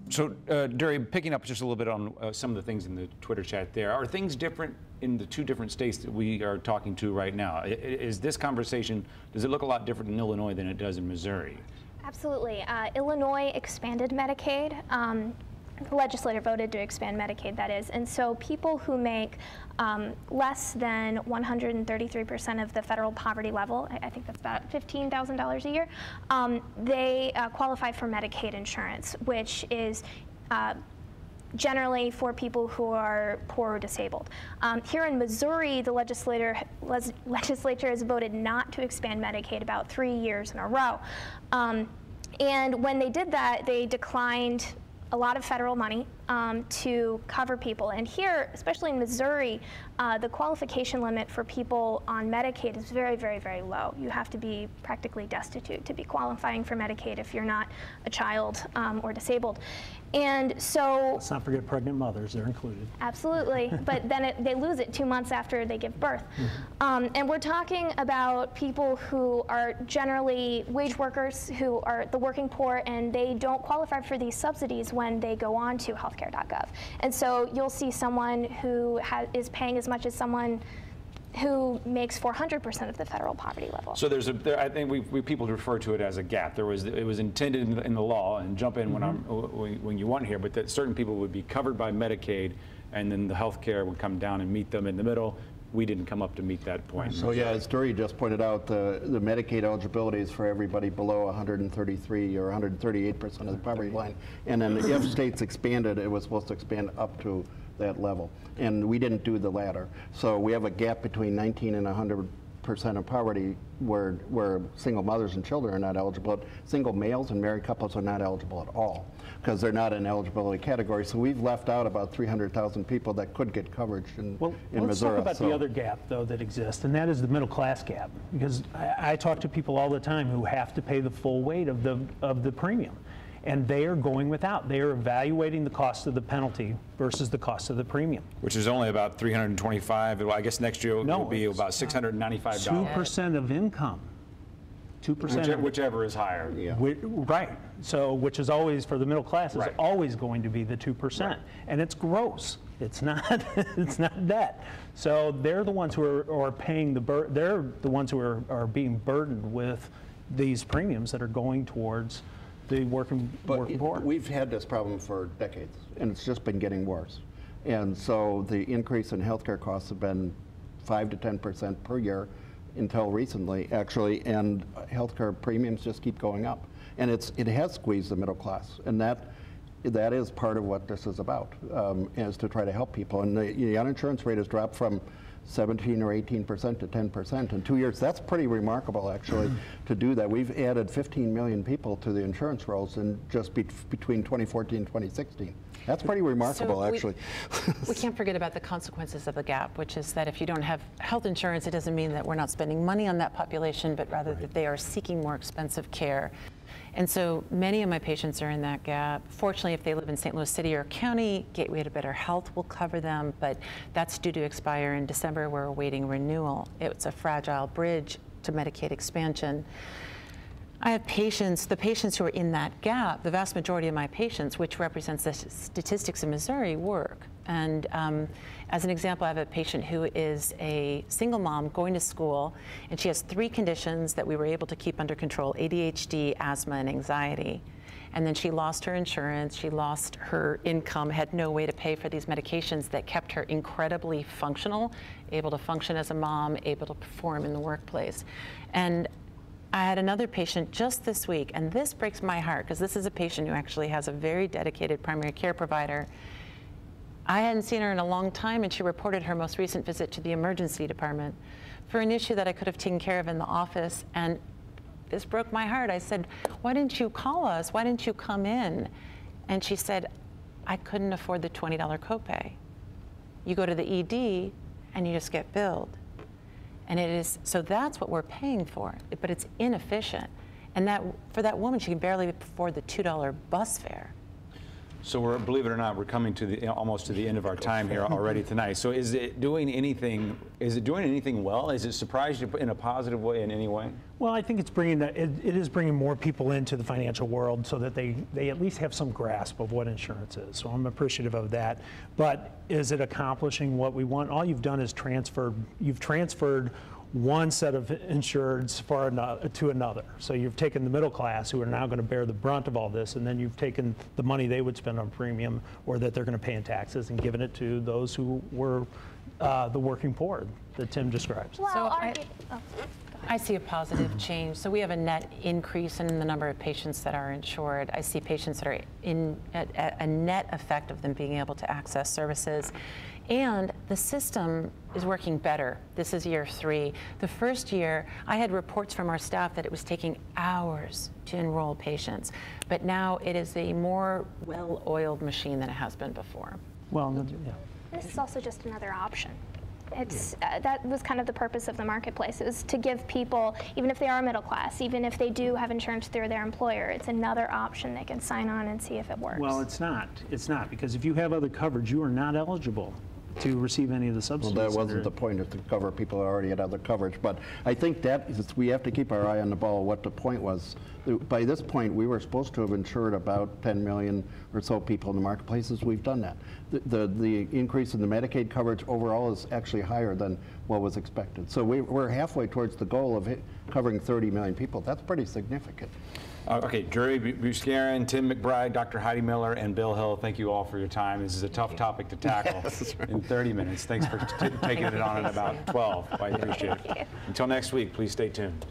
So, Dury, picking up just a little bit on some of the things in the Twitter chat there, are things different in the two different states that we are talking to right now? Is this conversation, does it look a lot different in Illinois than it does in Missouri? Absolutely. Illinois expanded Medicaid. The legislature voted to expand Medicaid, that is, and so people who make less than 133% of the federal poverty level, I think that's about $15,000 a year, they qualify for Medicaid insurance, which is generally for people who are poor or disabled. Here in Missouri, the legislature has voted not to expand Medicaid about 3 years in a row. And when they did that, they declined a lot of federal money to cover people. And here, especially in Missouri, the qualification limit for people on Medicaid is very, very, very low. You have to be practically destitute to be qualifying for Medicaid if you're not a child or disabled. And so... Let's not forget pregnant mothers, they're included. Absolutely, but then they lose it 2 months after they give birth. And we're talking about people who are generally wage workers, who are the working poor, and they don't qualify for these subsidies when they go on to healthcare.gov. And so you'll see someone who is paying as much as someone who makes 400% of the federal poverty level. So I think people refer to it as a gap. It was intended in the law, and jump in when you want here, but that certain people would be covered by Medicaid, and then the health care would come down and meet them in the middle. We didn't come up to meet that point. So yeah, as Dury just pointed out, the Medicaid eligibility is for everybody below 133 or 138% of the poverty line. And then if states expanded, it was supposed to expand up to that level. And we didn't do the latter. So we have a gap between 19 and 100% of poverty where single mothers and children are not eligible. Single males and married couples are not eligible at all because they're not in eligibility category. So we've left out about 300,000 people that could get coverage in Missouri. Let's talk about the other gap, though, that exists, and that is the middle class gap. Because I talk to people all the time who have to pay the full weight of the premium. And they are going without. They are evaluating the cost of the penalty versus the cost of the premium. Which is only about $325. Well, I guess next year it will be about $695. 2% of income. 2%. Whichever is higher. Yeah. Right. So, which is always, for the middle class, is always going to be the 2%. Right. And it's gross. It's not. It's not debt. So they're the ones who are paying they're the ones who are being burdened with these premiums that are going towards the working poor. We've had this problem for decades, and it's just been getting worse. And so the increase in healthcare costs have been 5 to 10% per year until recently, actually, and healthcare premiums just keep going up. And it has squeezed the middle class, and that is part of what this is about, is to try to help people. And the uninsurance rate has dropped from 17 or 18% to 10% in 2 years. That's pretty remarkable, actually, to do that. We've added 15 million people to the insurance rolls in just between 2014 and 2016. That's pretty remarkable, actually. We can't forget about the consequences of the gap, which is that if you don't have health insurance, it doesn't mean that we're not spending money on that population, but rather that they are seeking more expensive care. And so many of my patients are in that gap. Fortunately, if they live in St. Louis City or County, Gateway to Better Health will cover them, but that's due to expire in December. We're awaiting renewal. It's a fragile bridge to Medicaid expansion. I have patients, the patients who are in that gap, the vast majority of my patients, which represents the statistics in Missouri, work. And as an example, I have a patient who is a single mom going to school, and she has 3 conditions that we were able to keep under control: ADHD, asthma, and anxiety. And then she lost her insurance, she lost her income, had no way to pay for these medications that kept her incredibly functional, able to function as a mom, able to perform in the workplace. And I had another patient just this week, and this breaks my heart because this is a patient who actually has a very dedicated primary care provider. I hadn't seen her in a long time, and she reported her most recent visit to the emergency department for an issue that I could have taken care of in the office, and this broke my heart. I said, "Why didn't you call us? Why didn't you come in?" And she said, "I couldn't afford the $20 copay. You go to the ED and you just get billed." And it is, so that's what we're paying for, but it's inefficient. And that, for that woman, she can barely afford the $2 bus fare. So we're, believe it or not, we're coming to the almost to the end of our time here already tonight. So is it doing anything? Is it doing anything well? Is it surprised you in a positive way in any way? Well, I think it's bringing it is bringing more people into the financial world so that they at least have some grasp of what insurance is. So I'm appreciative of that. But is it accomplishing what we want? All you've done is you've transferred one set of insureds to another. So you've taken the middle class, who are now going to bear the brunt of all this, and then you've taken the money they would spend on premium or that they're going to pay in taxes and given it to those who were the working poor that Tim describes. Well, So I see a positive change. So we have a net increase in the number of patients that are insured. I see patients that are in a net effect of them being able to access services. And the system is working better. This is year 3. The first year, I had reports from our staff that it was taking hours to enroll patients. But now it is a more well-oiled machine than it has been before. Well, yeah. This is also just another option. It's that was kind of the purpose of the marketplace. It was to give people, even if they are middle class, even if they do have insurance through their employer, it's another option they can sign on and see if it works. Well, it's not. It's not, because if you have other coverage, you are not eligible to receive any of the subsidies. Well, that wasn't the point, is to cover people who already had other coverage. But I think that is, we have to keep our eye on the ball. What the point was, by this point, we were supposed to have insured about 10 million or so people in the marketplaces. We've done that. The increase in the Medicaid coverage overall is actually higher than what was expected. So we're halfway towards the goal of covering 30 million people. That's pretty significant. Okay, Drury Buscarin, Tim McBride, Dr. Heidi Miller, and Bill Hill, thank you all for your time. This is a tough topic to tackle in 30 minutes. Thanks for taking it on at about 12. I appreciate it. Until next week, please stay tuned.